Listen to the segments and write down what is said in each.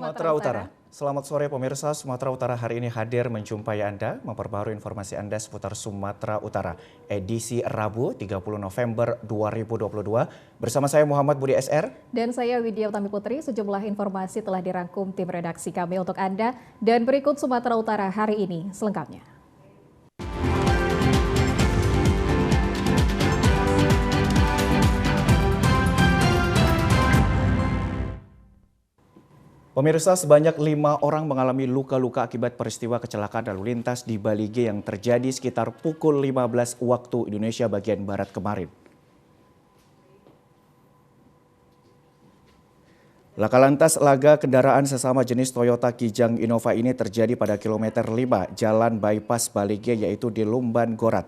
Sumatera Utara. Selamat sore pemirsa, Sumatera Utara hari ini hadir menjumpai Anda, memperbarui informasi Anda seputar Sumatera Utara. Edisi Rabu 30 November 2022. Bersama saya Muhammad Budi SR. Dan saya Widya Utami Putri, sejumlah informasi telah dirangkum tim redaksi kami untuk Anda. Dan berikut Sumatera Utara hari ini selengkapnya. Pemirsa, sebanyak 5 orang mengalami luka-luka akibat peristiwa kecelakaan lalu lintas di Bali G yang terjadi sekitar pukul 15 waktu Indonesia bagian Barat kemarin. Laka lantas laga kendaraan sesama jenis Toyota Kijang Innova ini terjadi pada kilometer 5 Jalan Bypass Bali G yaitu di Lumban Gorat.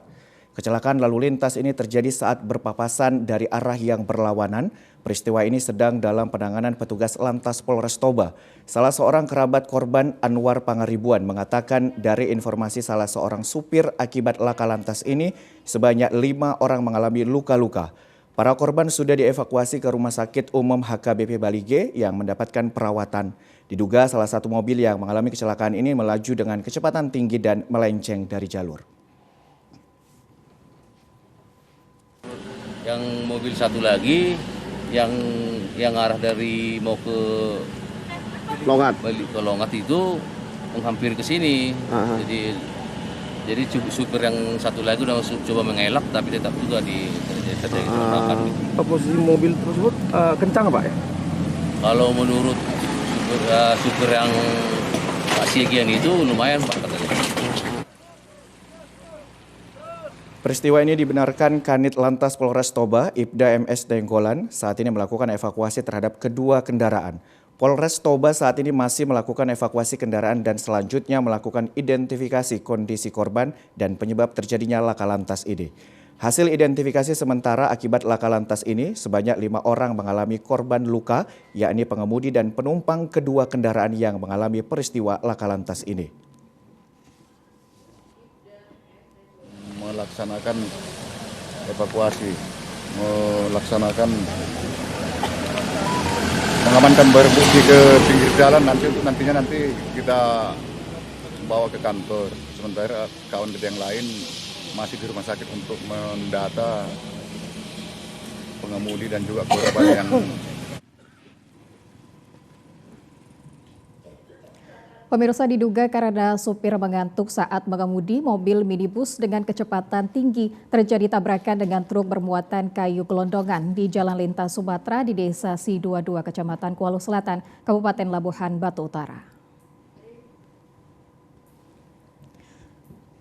Kecelakaan lalu lintas ini terjadi saat berpapasan dari arah yang berlawanan. Peristiwa ini sedang dalam penanganan petugas Lantas Polres Toba. Salah seorang kerabat korban, Anwar Pangaribuan, mengatakan dari informasi salah seorang supir akibat laka lantas ini sebanyak 5 orang mengalami luka-luka. Para korban sudah dievakuasi ke Rumah Sakit Umum HKBP Bali G yang mendapatkan perawatan. Diduga salah satu mobil yang mengalami kecelakaan ini melaju dengan kecepatan tinggi dan melenceng dari jalur. Yang mobil satu lagi yang arah dari mau ke Longat, balik ke Longat itu menghampiri ke sini. Jadi supir yang satu lagi udah coba mengelak tapi tetap juga terjadi kecelakaan. Posisi mobil tersebut kencang Pak ya? Kalau menurut supir yang Pak Siegian itu lumayan Pak katanya. Peristiwa ini dibenarkan Kanit Lantas Polres Toba, Ibda MS Denggolan, saat ini melakukan evakuasi terhadap kedua kendaraan. Polres Toba saat ini masih melakukan evakuasi kendaraan dan selanjutnya melakukan identifikasi kondisi korban dan penyebab terjadinya laka lantas ini. Hasil identifikasi sementara akibat laka lantas ini sebanyak 5 orang mengalami korban luka, yakni pengemudi dan penumpang kedua kendaraan yang mengalami peristiwa laka lantas ini. Melaksanakan evakuasi, melaksanakan mengamankan barang bukti ke pinggir jalan nantinya kita bawa ke kantor. Sementara kawan kita yang lain masih di rumah sakit untuk mendata pengemudi dan juga korban yang Pemirsa, diduga karena supir mengantuk saat mengemudi mobil minibus dengan kecepatan tinggi terjadi tabrakan dengan truk bermuatan kayu gelondongan di Jalan Lintas Sumatera di Desa Si22, Kecamatan Kuala Selatan, Kabupaten Labuhan Batu Utara.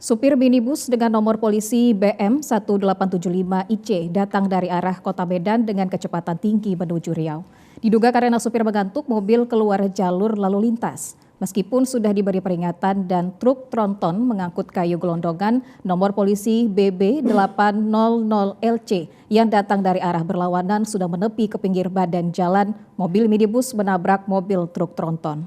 Supir minibus dengan nomor polisi BM 1875 IC datang dari arah Kota Medan dengan kecepatan tinggi menuju Riau. Diduga karena supir mengantuk, mobil keluar jalur lalu lintas. Meskipun sudah diberi peringatan dan truk tronton mengangkut kayu gelondongan nomor polisi BB 800LC yang datang dari arah berlawanan sudah menepi ke pinggir badan jalan, mobil minibus menabrak mobil truk tronton.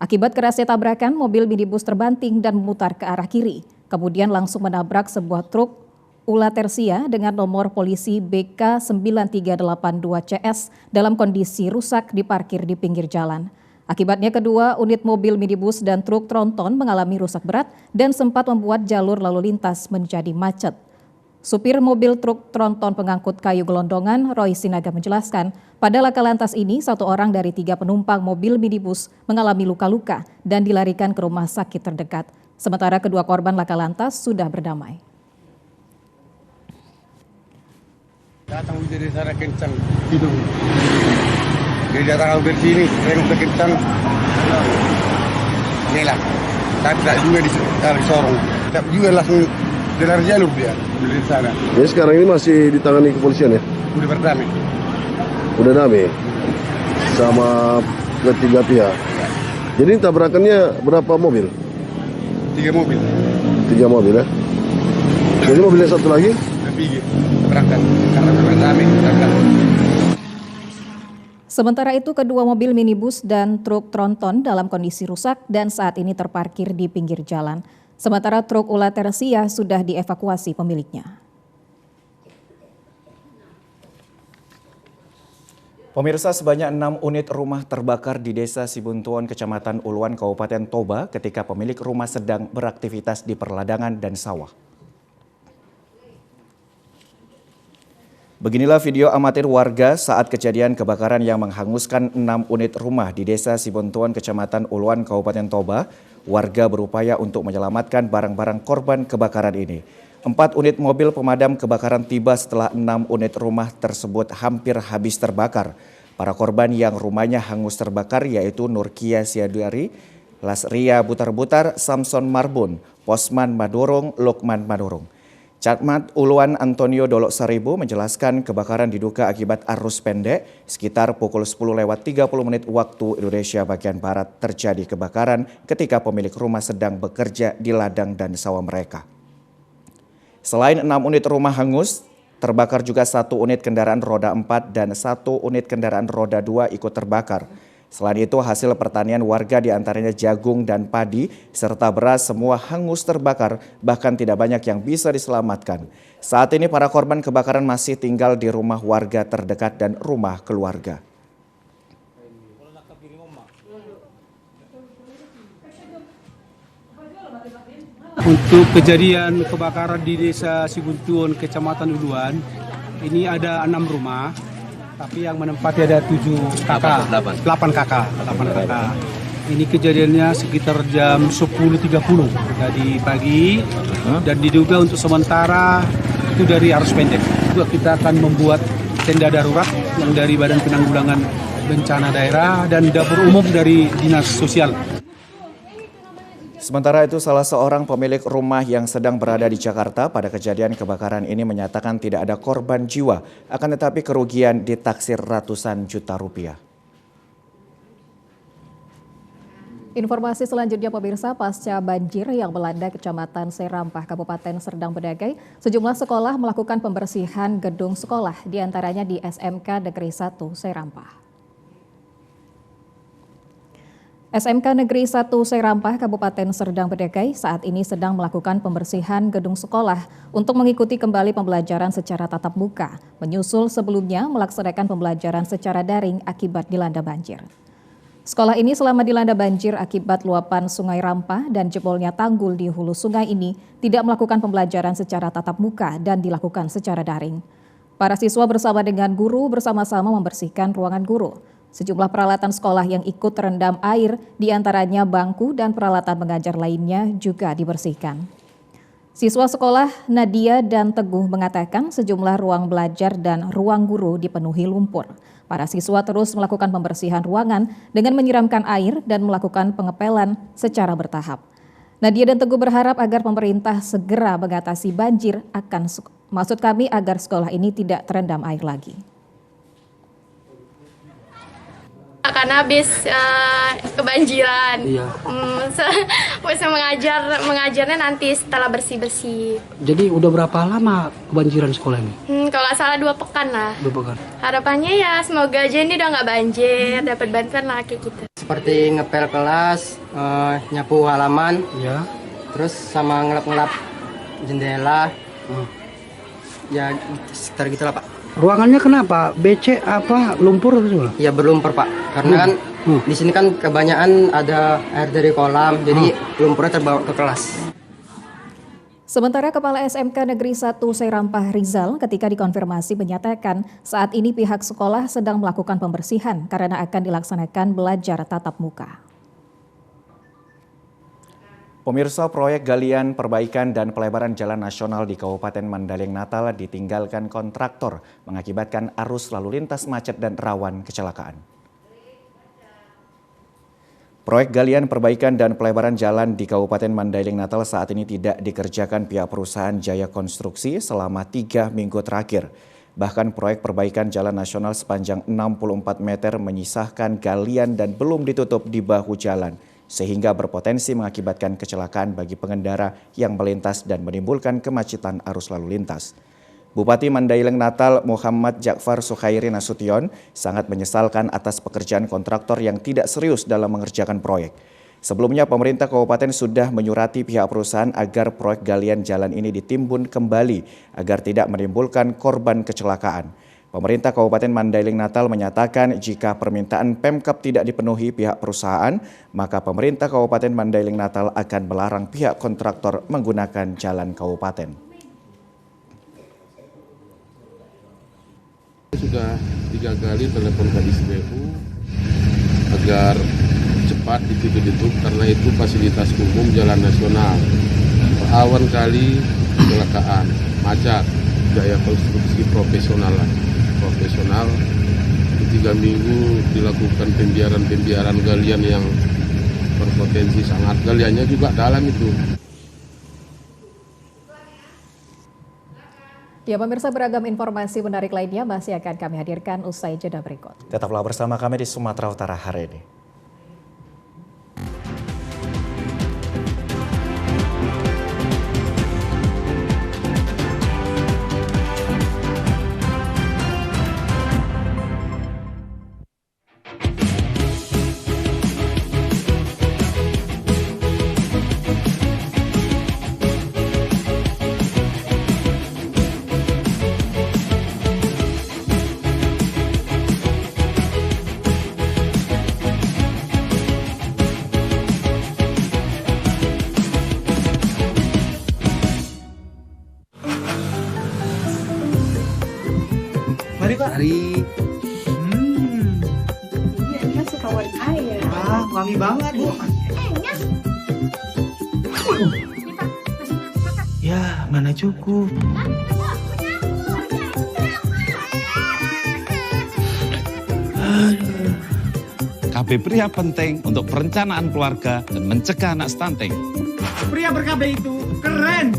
Akibat kerasnya tabrakan, mobil minibus terbanting dan memutar ke arah kiri, kemudian langsung menabrak sebuah truk Ulatersia dengan nomor polisi BK 9382CS dalam kondisi rusak diparkir di pinggir jalan. Akibatnya kedua unit mobil minibus dan truk tronton mengalami rusak berat dan sempat membuat jalur lalu lintas menjadi macet. Supir mobil truk tronton pengangkut kayu gelondongan, Roy Sinaga menjelaskan, pada laka lantas ini 1 orang dari 3 penumpang mobil minibus mengalami luka-luka dan dilarikan ke rumah sakit terdekat. Sementara kedua korban laka lantas sudah berdamai. Datang dari sana kencang hidung. Dia datang hampir sini, rem kencang. Inilah, tapi tak juga disorong. Tak juga langsung dari jalur dia, dari sana. Jadi sekarang ini masih ditangani kepolisian ya? Udah berdamai. Udah damai? Sama ketiga pihak? Jadi tabrakannya berapa mobil? 3 mobil. 3 mobil ya? Jadi mobilnya satu lagi? Pergi, berangkat, karena berdamai, berangkat. Sementara itu kedua mobil minibus dan truk tronton dalam kondisi rusak dan saat ini terparkir di pinggir jalan. Sementara truk Ulatersia sudah dievakuasi pemiliknya. Pemirsa, sebanyak 6 unit rumah terbakar di Desa Sibuntuon, Kecamatan Uluan, Kabupaten Toba ketika pemilik rumah sedang beraktivitas di perladangan dan sawah. Beginilah video amatir warga saat kejadian kebakaran yang menghanguskan 6 unit rumah di Desa Sibuntuon, Kecamatan Uluan, Kabupaten Toba. Warga berupaya untuk menyelamatkan barang-barang korban kebakaran ini. 4 unit mobil pemadam kebakaran tiba setelah 6 unit rumah tersebut hampir habis terbakar. Para korban yang rumahnya hangus terbakar yaitu Nurkia Siadari, Lasria Butar-Butar, Samson Marbun, Posman Madorong, Lokman Madorong. Camat Uluan Antonio Dolok Saribu menjelaskan kebakaran diduga akibat arus pendek. Sekitar pukul 10:30 waktu Indonesia bagian Barat terjadi kebakaran ketika pemilik rumah sedang bekerja di ladang dan sawah mereka. Selain 6 unit rumah hangus, terbakar juga 1 unit kendaraan roda 4 dan 1 unit kendaraan roda 2 ikut terbakar. Selain itu, hasil pertanian warga diantaranya jagung dan padi serta beras semua hangus terbakar, bahkan tidak banyak yang bisa diselamatkan. Saat ini para korban kebakaran masih tinggal di rumah warga terdekat dan rumah keluarga. Untuk kejadian kebakaran di Desa Sibuntuon, Kecamatan Uluan, ini ada 6 rumah, tapi yang menempati ada 7 kakak, 8 kakak. Ini kejadiannya sekitar jam 10.30 tadi pagi, dan diduga untuk sementara itu dari arus pendek. Juga kita akan membuat tenda darurat yang dari Badan Penanggulangan Bencana Daerah dan dapur umum dari Dinas Sosial. Sementara itu, salah seorang pemilik rumah yang sedang berada di Jakarta pada kejadian kebakaran ini menyatakan tidak ada korban jiwa, akan tetapi kerugian ditaksir ratusan juta rupiah. Informasi selanjutnya pemirsa, pasca banjir yang melanda Kecamatan Serampah, Kabupaten Serdang Bedagai, sejumlah sekolah melakukan pembersihan gedung sekolah, diantaranya di SMK Negeri 1 Serampah. SMK Negeri 1 Serampah, Kabupaten Serdang Bedagai saat ini sedang melakukan pembersihan gedung sekolah untuk mengikuti kembali pembelajaran secara tatap muka, menyusul sebelumnya melaksanakan pembelajaran secara daring akibat dilanda banjir. Sekolah ini selama dilanda banjir akibat luapan Sungai Rampah dan jebolnya tanggul di hulu sungai ini tidak melakukan pembelajaran secara tatap muka dan dilakukan secara daring. Para siswa bersama dengan guru bersama-sama membersihkan ruangan guru. Sejumlah peralatan sekolah yang ikut terendam air, diantaranya bangku dan peralatan mengajar lainnya juga dibersihkan. Siswa sekolah Nadia dan Teguh mengatakan sejumlah ruang belajar dan ruang guru dipenuhi lumpur. Para siswa terus melakukan pembersihan ruangan dengan menyiramkan air dan melakukan pengepelan secara bertahap. Nadia dan Teguh berharap agar pemerintah segera mengatasi banjir agar sekolah ini tidak terendam air lagi. Karena habis kebanjiran, bisa mengajarnya nanti setelah bersih-bersih. Jadi udah berapa lama kebanjiran sekolah ini? Kalau nggak salah 2 pekan lah. 2 pekan. Harapannya ya semoga aja ini udah nggak banjir, dapat bantuan lah kayak gitu. Seperti ngepel kelas, nyapu halaman, Ya. terus sama ngelap-ngelap jendela, ya sekitar gitulah Pak. Ruangannya kenapa? BC apa lumpur atau semua? Ya berlumpur Pak, karena kan di sini kan kebanyakan ada air dari kolam, jadi lumpurnya terbawa ke kelas. Sementara Kepala SMK Negeri 1 Serampah Rizal ketika dikonfirmasi menyatakan saat ini pihak sekolah sedang melakukan pembersihan karena akan dilaksanakan belajar tatap muka. Pemirsa, proyek galian perbaikan dan pelebaran jalan nasional di Kabupaten Mandailing Natal ditinggalkan kontraktor mengakibatkan arus lalu lintas macet dan rawan kecelakaan. Proyek galian perbaikan dan pelebaran jalan di Kabupaten Mandailing Natal saat ini tidak dikerjakan pihak perusahaan Jaya Konstruksi selama 3 minggu terakhir. Bahkan proyek perbaikan jalan nasional sepanjang 64 meter menyisahkan galian dan belum ditutup di bahu jalan, sehingga berpotensi mengakibatkan kecelakaan bagi pengendara yang melintas dan menimbulkan kemacetan arus lalu lintas. Bupati Mandailing Natal Muhammad Jakfar Sukhairi Nasution sangat menyesalkan atas pekerjaan kontraktor yang tidak serius dalam mengerjakan proyek. Sebelumnya pemerintah kabupaten sudah menyurati pihak perusahaan agar proyek galian jalan ini ditimbun kembali agar tidak menimbulkan korban kecelakaan. Pemerintah Kabupaten Mandailing Natal menyatakan jika permintaan Pemkab tidak dipenuhi pihak perusahaan, maka pemerintah Kabupaten Mandailing Natal akan melarang pihak kontraktor menggunakan jalan kabupaten. Sudah 3 kali telepon Kadis BU agar cepat ditutup karena itu fasilitas umum jalan nasional. Berawan kali kecelakaan, macet, gaya konstruksi profesional. 3 minggu dilakukan pembiaran galian yang berpotensi sangat, galiannya juga dalam itu. Ya pemirsa, beragam informasi menarik lainnya masih akan kami hadirkan usai jeda berikut. Tetaplah bersama kami di Sumatera Utara hari ini. Mari Pak. Mari. Iya, suka warna air. Ah, wangi banget Bu. Ya, mana cukup. KB pria penting untuk perencanaan keluarga dan mencegah anak stunting. Pria ber-KB itu keren.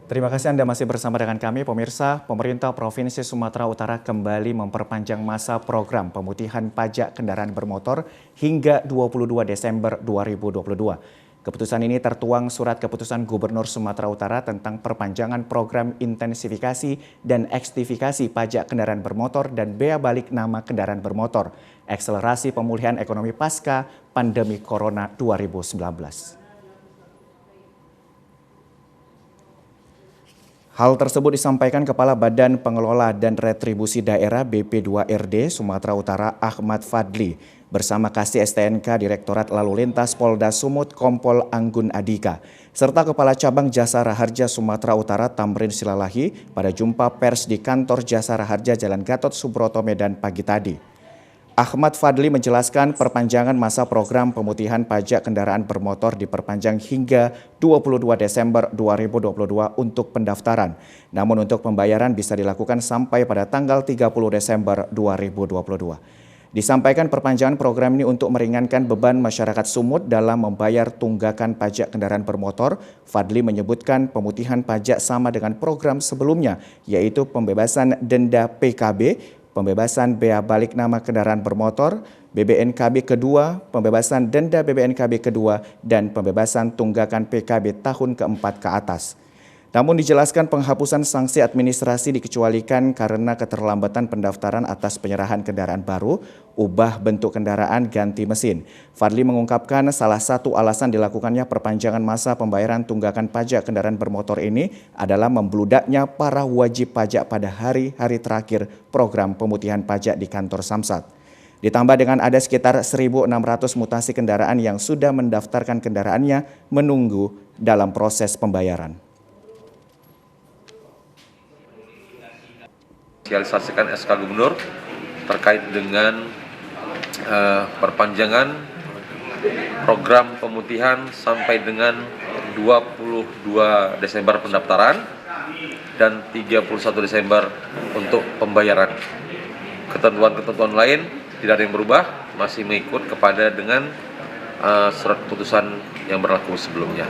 Terima kasih Anda masih bersama dengan kami, pemirsa. Pemerintah Provinsi Sumatera Utara kembali memperpanjang masa program pemutihan pajak kendaraan bermotor hingga 22 Desember 2022. Keputusan ini tertuang surat keputusan Gubernur Sumatera Utara tentang perpanjangan program intensifikasi dan ekstifikasi pajak kendaraan bermotor dan bea balik nama kendaraan bermotor, akselerasi pemulihan ekonomi pasca pandemi Corona 2019. Hal tersebut disampaikan Kepala Badan Pengelola dan Retribusi Daerah BP2RD Sumatera Utara Ahmad Fadli bersama Kasih STNK Direktorat Lalu Lintas Polda Sumut Kompol Anggun Adika serta Kepala Cabang Jasara Harja Sumatera Utara Tamrin Silalahi pada jumpa pers di kantor Jasara Harja Jalan Gatot Subroto Medan pagi tadi. Ahmad Fadli menjelaskan perpanjangan masa program pemutihan pajak kendaraan bermotor diperpanjang hingga 22 Desember 2022 untuk pendaftaran. Namun untuk pembayaran bisa dilakukan sampai pada tanggal 30 Desember 2022. Disampaikan perpanjangan program ini untuk meringankan beban masyarakat Sumut dalam membayar tunggakan pajak kendaraan bermotor. Fadli menyebutkan pemutihan pajak sama dengan program sebelumnya, yaitu pembebasan denda PKB, pembebasan bea balik nama kendaraan bermotor, BBNKB kedua, pembebasan denda BBNKB kedua, dan pembebasan tunggakan PKB tahun keempat ke atas. Namun dijelaskan penghapusan sanksi administrasi dikecualikan karena keterlambatan pendaftaran atas penyerahan kendaraan baru, ubah bentuk kendaraan, ganti mesin. Fadli mengungkapkan salah satu alasan dilakukannya perpanjangan masa pembayaran tunggakan pajak kendaraan bermotor ini adalah membludaknya para wajib pajak pada hari-hari terakhir program pemutihan pajak di kantor Samsat. Ditambah dengan ada sekitar 1.600 mutasi kendaraan yang sudah mendaftarkan kendaraannya menunggu dalam proses pembayaran. Sosialisasikan SK Gubernur terkait dengan perpanjangan program pemutihan sampai dengan 22 Desember pendaftaran dan 31 Desember untuk pembayaran. Ketentuan-ketentuan lain tidak ada yang berubah, masih mengikut kepada dengan surat keputusan yang berlaku sebelumnya.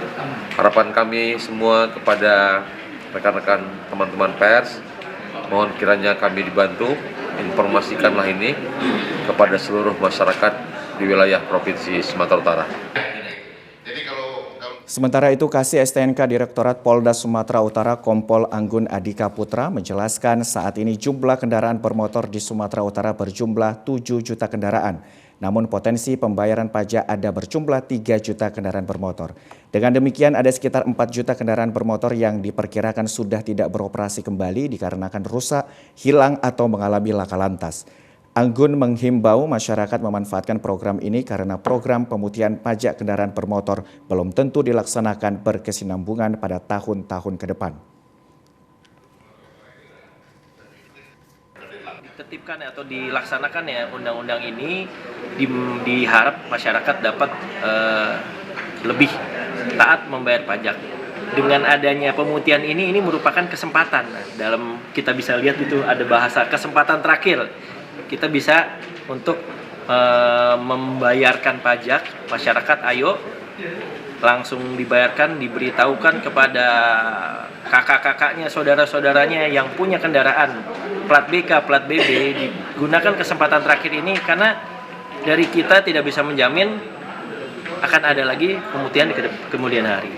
Harapan kami semua kepada rekan-rekan teman-teman pers, mohon kiranya kami dibantu, informasikanlah ini kepada seluruh masyarakat di wilayah Provinsi Sumatera Utara. Sementara itu, Kasih STNK Direktorat Polda Sumatera Utara Kompol Anggun Adika Putra menjelaskan saat ini jumlah kendaraan bermotor di Sumatera Utara berjumlah 7 juta kendaraan. Namun potensi pembayaran pajak ada berjumlah 3 juta kendaraan bermotor. Dengan demikian ada sekitar 4 juta kendaraan bermotor yang diperkirakan sudah tidak beroperasi kembali dikarenakan rusak, hilang atau mengalami laka lantas. Anggun menghimbau masyarakat memanfaatkan program ini karena program pemutihan pajak kendaraan bermotor belum tentu dilaksanakan berkesinambungan pada tahun-tahun ke depan. Ditertibkan atau dilaksanakan ya undang-undang ini diharap masyarakat dapat lebih taat membayar pajak. Dengan adanya pemutihan ini merupakan kesempatan. Dalam kita bisa lihat itu ada bahasa kesempatan terakhir. Kita bisa untuk membayarkan pajak, masyarakat ayo langsung dibayarkan, diberitahukan kepada kakak-kakaknya, saudara-saudaranya yang punya kendaraan plat BK, plat BB, digunakan kesempatan terakhir ini karena dari kita tidak bisa menjamin akan ada lagi pemutihan di kemudian hari.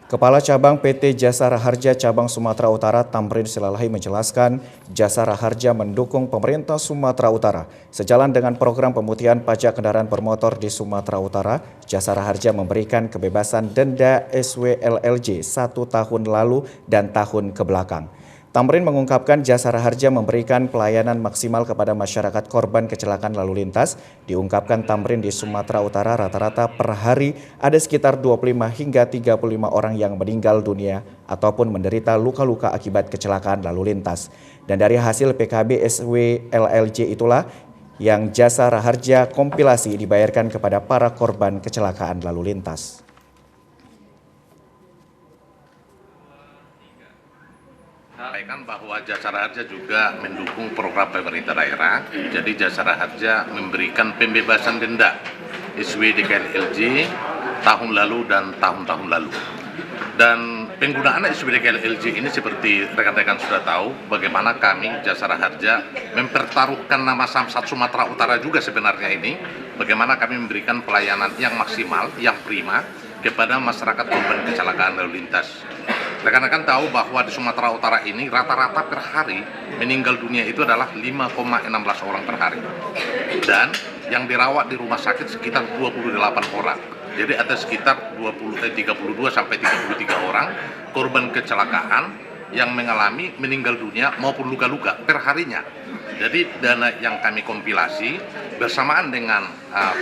Kepala Cabang PT Jasara Harja Cabang Sumatera Utara Tamrin Silalahi menjelaskan Jasara Harja mendukung pemerintah Sumatera Utara. Sejalan dengan program pemutihan pajak kendaraan bermotor di Sumatera Utara, Jasara Harja memberikan kebebasan denda SWLLJ 1 tahun lalu dan tahun kebelakang. Tamrin mengungkapkan Jasara Harja memberikan pelayanan maksimal kepada masyarakat korban kecelakaan lalu lintas. Diungkapkan Tamrin di Sumatera Utara rata-rata per hari ada sekitar 25 hingga 35 orang yang meninggal dunia ataupun menderita luka-luka akibat kecelakaan lalu lintas. Dan dari hasil PKB SWLLJ itulah yang Jasara Harja kompilasi dibayarkan kepada para korban kecelakaan lalu lintas. Sampaikan bahwa Jasara Harja juga mendukung program pemerintah daerah. Jadi Jasara Harja memberikan pembebasan denda SWDKLLJ tahun lalu dan tahun-tahun lalu. Dan penggunaan SWDKLLJ ini seperti rekan-rekan sudah tahu bagaimana kami Jasara Harja mempertaruhkan nama Samsat Sumatera Utara juga sebenarnya ini. Bagaimana kami memberikan pelayanan yang maksimal, yang prima kepada masyarakat korban kecelakaan lalu lintas. Rekan-rekan tahu bahwa di Sumatera Utara ini rata-rata per hari meninggal dunia itu adalah 5,16 orang per hari. Dan yang dirawat di rumah sakit sekitar 28 orang. Jadi ada sekitar 32 sampai 33 orang korban kecelakaan yang mengalami meninggal dunia maupun luka-luka per harinya. Jadi dana yang kami kompilasi bersamaan dengan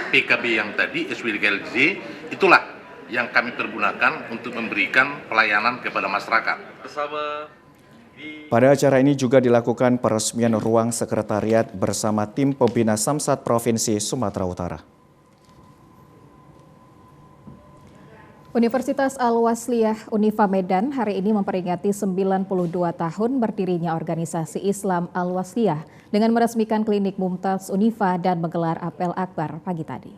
PKB yang tadi SWDKLJ itulah yang kami pergunakan untuk memberikan pelayanan kepada masyarakat. Pada acara ini juga dilakukan peresmian ruang sekretariat bersama tim pembina Samsat Provinsi Sumatera Utara. Universitas Al-Wasliyah Unifa Medan hari ini memperingati 92 tahun berdirinya organisasi Islam Al-Wasliyah dengan meresmikan klinik Mumtaz Unifa dan menggelar apel akbar pagi tadi.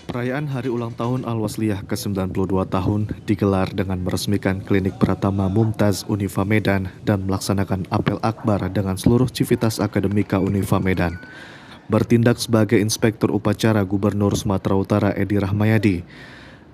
Perayaan Hari Ulang Tahun Al-Wasliyah ke-92 tahun digelar dengan meresmikan klinik Pratama Mumtaz Unifa Medan dan melaksanakan apel akbar dengan seluruh civitas akademika Unifa Medan. Bertindak sebagai Inspektur Upacara Gubernur Sumatera Utara Edi Rahmayadi.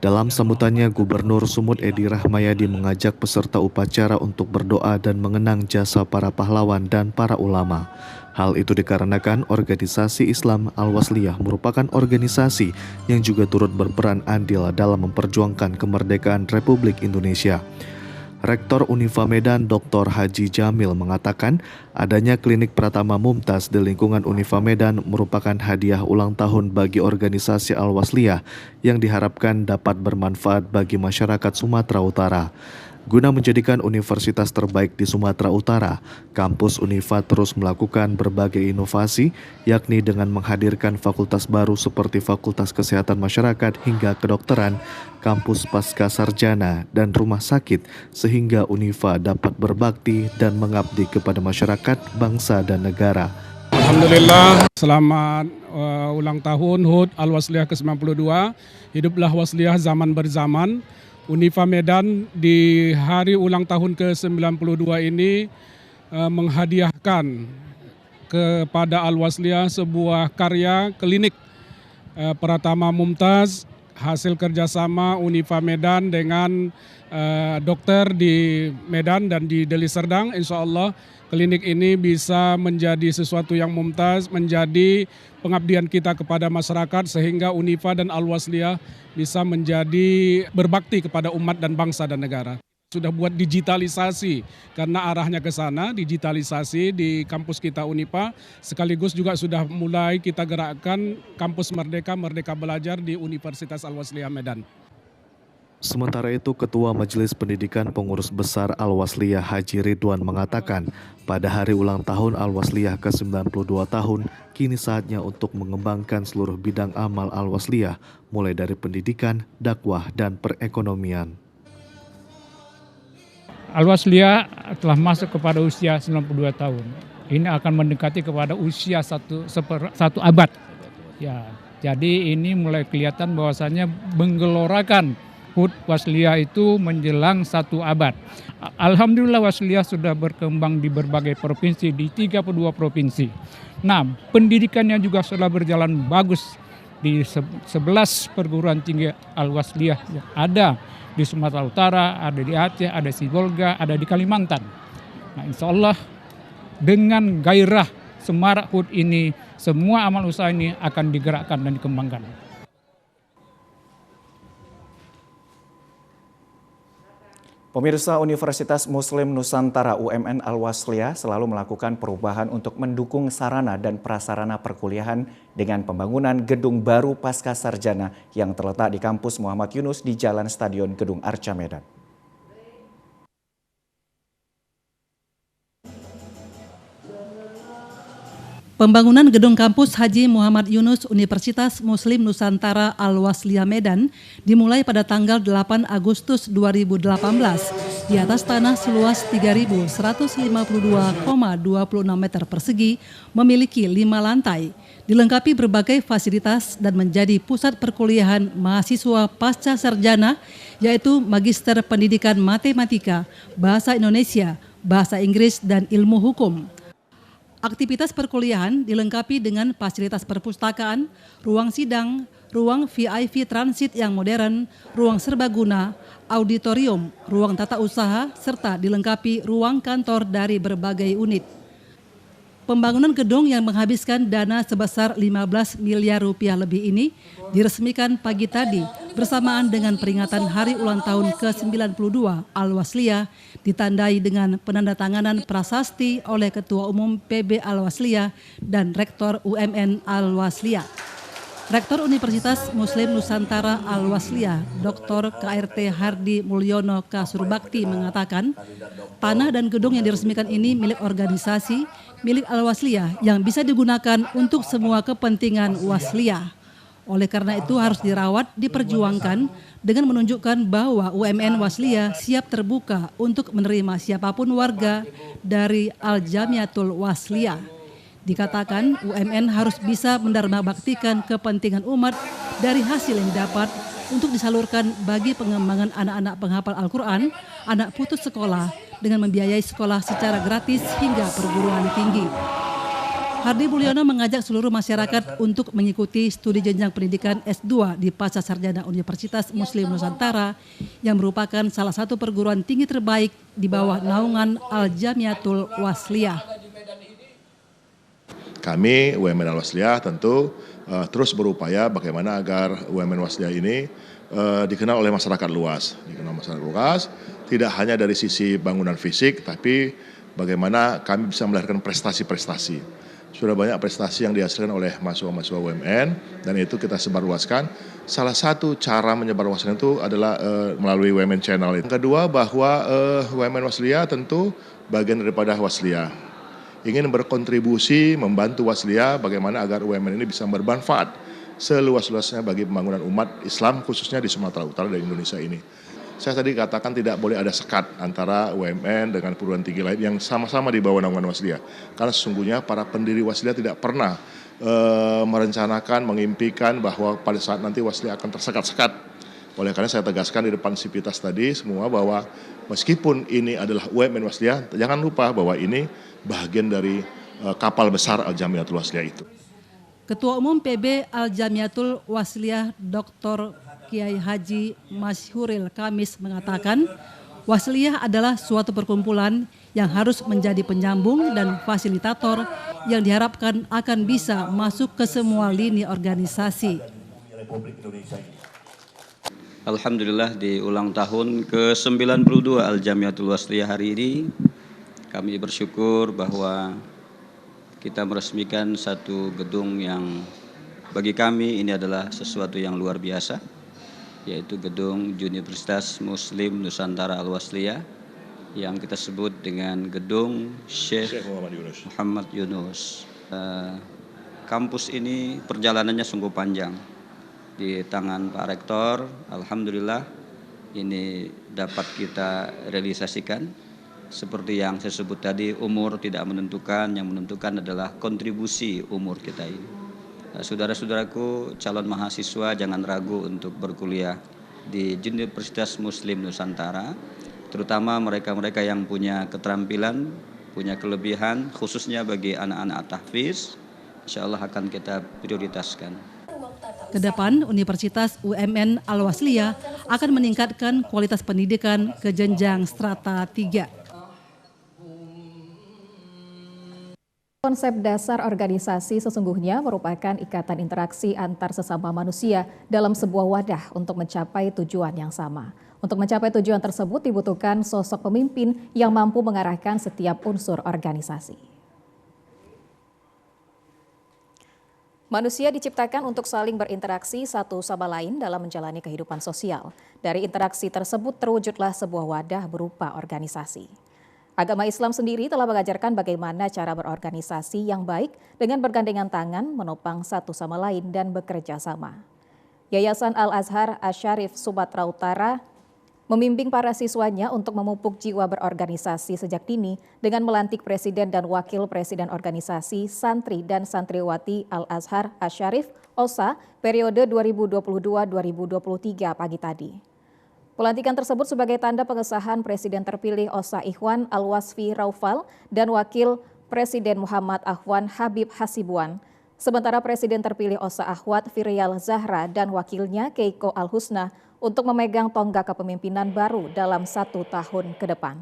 Dalam sambutannya, Gubernur Sumut Edi Rahmayadi mengajak peserta upacara untuk berdoa dan mengenang jasa para pahlawan dan para ulama. Hal itu dikarenakan organisasi Islam Al-Wasliyah merupakan organisasi yang juga turut berperan andil dalam memperjuangkan kemerdekaan Republik Indonesia. Rektor Unifa Medan Dr. Haji Jamil mengatakan adanya klinik Pratama Mumtaz di lingkungan Unifa Medan merupakan hadiah ulang tahun bagi organisasi Al-Wasliyah yang diharapkan dapat bermanfaat bagi masyarakat Sumatera Utara. Guna menjadikan universitas terbaik di Sumatera Utara, kampus Unifa terus melakukan berbagai inovasi, yakni dengan menghadirkan fakultas baru seperti Fakultas Kesehatan Masyarakat hingga kedokteran, kampus pasca sarjana, dan rumah sakit, sehingga Unifa dapat berbakti dan mengabdi kepada masyarakat, bangsa, dan negara. Alhamdulillah, selamat ulang tahun HUT Al-Wasliyah ke-92. Hiduplah Wasliyah zaman berzaman. Unifa Medan di hari ulang tahun ke-92 ini menghadiahkan kepada Al-Wasliyah sebuah karya klinik Pratama Mumtaz hasil kerjasama Unifa Medan dengan dokter di Medan dan di Deli Serdang, insya Allah klinik ini bisa menjadi sesuatu yang mumtaz, menjadi pengabdian kita kepada masyarakat sehingga Unifa dan Al-Wasliyah bisa menjadi berbakti kepada umat dan bangsa dan negara. Sudah buat digitalisasi karena arahnya ke sana, digitalisasi di kampus kita Unifa, sekaligus juga sudah mulai kita gerakkan kampus Merdeka Belajar di Universitas Al-Wasliyah Medan. Sementara itu, Ketua Majelis Pendidikan Pengurus Besar Al-Wasliyah Haji Ridwan mengatakan, pada hari ulang tahun Al-Wasliyah ke-92 tahun, kini saatnya untuk mengembangkan seluruh bidang amal Al-Wasliyah, mulai dari pendidikan, dakwah, dan perekonomian. Al-Wasliyah telah masuk kepada usia 92 tahun. Ini akan mendekati kepada usia satu abad. Ya, jadi ini mulai kelihatan bahwasannya menggelorakan HUT Wasliyah itu menjelang 1 abad. Alhamdulillah Wasliyah sudah berkembang di berbagai provinsi, di 32 provinsi. Nah, pendidikannya juga sudah berjalan bagus di 11 perguruan tinggi Al-Wasliyah yang ada di Sumatera Utara, ada di Aceh, ada di Sibolga, ada di Kalimantan. Nah, insya Allah dengan gairah semarak HUT ini, semua amal usaha ini akan digerakkan dan dikembangkan. Pemirsa, Universitas Muslim Nusantara UMN Al-Wasliyah selalu melakukan perubahan untuk mendukung sarana dan prasarana perkuliahan dengan pembangunan gedung baru pasca sarjana yang terletak di kampus Muhammad Yunus di Jalan Stadion Gedung Arca Medan. Pembangunan gedung kampus Haji Muhammad Yunus Universitas Muslim Nusantara Al-Wasliyah Medan dimulai pada tanggal 8 Agustus 2018 di atas tanah seluas 3.152,26 meter persegi, memiliki 5 lantai, dilengkapi berbagai fasilitas dan menjadi pusat perkuliahan mahasiswa pasca sarjana, yaitu Magister Pendidikan Matematika, Bahasa Indonesia, Bahasa Inggris, dan Ilmu Hukum. Aktivitas perkuliahan dilengkapi dengan fasilitas perpustakaan, ruang sidang, ruang VIP transit yang modern, ruang serbaguna, auditorium, ruang tata usaha, serta dilengkapi ruang kantor dari berbagai unit. Pembangunan gedung yang menghabiskan dana sebesar 15 miliar rupiah lebih ini diresmikan pagi tadi bersamaan dengan peringatan hari ulang tahun ke-92 Al-Wasliyah, ditandai dengan penandatanganan prasasti oleh Ketua Umum PB Al-Wasliyah dan Rektor UMN Al-Wasliyah. Rektor Universitas Muslim Nusantara Al-Wasliyah, Dr. KRT Hardi Mulyono Kasurbakti mengatakan, tanah dan gedung yang diresmikan ini milik organisasi, milik Al-Wasliyah yang bisa digunakan untuk semua kepentingan Wasliyah. Oleh karena itu harus dirawat, diperjuangkan dengan menunjukkan bahwa UMN Wasliyah siap terbuka untuk menerima siapapun warga dari Al-Jamiatul Wasliyah. Dikatakan UMN harus bisa mendarmabaktikan kepentingan umat dari hasil yang didapat untuk disalurkan bagi pengembangan anak-anak penghafal Al-Quran, anak putus sekolah dengan membiayai sekolah secara gratis hingga perguruan tinggi. Hardi Mulyono mengajak seluruh masyarakat untuk mengikuti studi jenjang pendidikan S2 di Pasca Sarjana Universitas Muslim Nusantara yang merupakan salah satu perguruan tinggi terbaik di bawah naungan Al-Jamiatul Wasliyah. Kami UMN Al-Wasliyah tentu terus berupaya bagaimana agar UMN Wasliyah ini dikenal oleh masyarakat luas. Dikenal masyarakat luas, tidak hanya dari sisi bangunan fisik, tapi bagaimana kami bisa melahirkan prestasi-prestasi. Sudah banyak prestasi yang dihasilkan oleh mahasiswa-mahasiswa UMN, dan itu kita sebarluaskan. Salah satu cara menyebarluaskan itu adalah melalui UMN Channel. Yang kedua, bahwa UMN Wasliyah tentu bagian daripada Wasliyah. Ingin berkontribusi membantu Wasliyah bagaimana agar UMN ini bisa bermanfaat seluas-luasnya bagi pembangunan umat Islam khususnya di Sumatera Utara dan Indonesia ini. Saya tadi katakan tidak boleh ada sekat antara UMN dengan perguruan tinggi lain yang sama-sama di bawah naungan Wasliyah. Karena sesungguhnya para pendiri Wasliyah tidak pernah merencanakan, mengimpikan bahwa pada saat nanti Wasliyah akan tersekat-sekat. Oleh karena saya tegaskan di depan sivitas tadi semua bahwa meskipun ini adalah UMN Wasliyah, jangan lupa bahwa ini bagian dari kapal besar Al-Jamiatul Wasliyah itu. Ketua Umum PB Al-Jamiatul Wasliyah Dr. Kiai Haji Masyhuril Kamis mengatakan, Wasliyah adalah suatu perkumpulan yang harus menjadi penyambung dan fasilitator yang diharapkan akan bisa masuk ke semua lini organisasi. Alhamdulillah di ulang tahun ke-92 Al-Jamiatul Wasliyah hari ini, kami bersyukur bahwa kita meresmikan satu gedung yang bagi kami ini adalah sesuatu yang luar biasa, yaitu gedung Universitas Muslim Nusantara Al-Wasliyah yang kita sebut dengan gedung Syekh Muhammad Yunus. Kampus ini perjalanannya sungguh panjang. Di tangan Pak Rektor, alhamdulillah ini dapat kita realisasikan. Seperti yang saya sebut tadi, umur tidak menentukan, yang menentukan adalah kontribusi umur kita ini. Saudara-saudaraku, calon mahasiswa jangan ragu untuk berkuliah di Universitas Muslim Nusantara, terutama mereka-mereka yang punya keterampilan, punya kelebihan, khususnya bagi anak-anak tahfiz, insya Allah akan kita prioritaskan. Kedepan, Universitas UMN Al-Wasliyah akan meningkatkan kualitas pendidikan ke jenjang strata 3. Konsep dasar organisasi sesungguhnya merupakan ikatan interaksi antar sesama manusia dalam sebuah wadah untuk mencapai tujuan yang sama. Untuk mencapai tujuan tersebut dibutuhkan sosok pemimpin yang mampu mengarahkan setiap unsur organisasi. Manusia diciptakan untuk saling berinteraksi satu sama lain dalam menjalani kehidupan sosial. Dari interaksi tersebut terwujudlah sebuah wadah berupa organisasi. Agama Islam sendiri telah mengajarkan bagaimana cara berorganisasi yang baik dengan bergandengan tangan, menopang satu sama lain dan bekerja sama. Yayasan Al-Azhar Asy-Syarif Sumatera Utara membimbing para siswanya untuk memupuk jiwa berorganisasi sejak dini dengan melantik Presiden dan Wakil Presiden Organisasi Santri dan Santriwati Al-Azhar Asy-Syarif OSA periode 2022-2023 pagi tadi. Pelantikan tersebut sebagai tanda pengesahan Presiden terpilih OSA Ikhwan Al-Wasfi Raufal dan Wakil Presiden Muhammad Ahwan Habib Hasibuan. Sementara Presiden terpilih OSA Ahwat Firial Zahra dan wakilnya Keiko Al-Husna untuk memegang tonggak kepemimpinan baru dalam 1 tahun ke depan.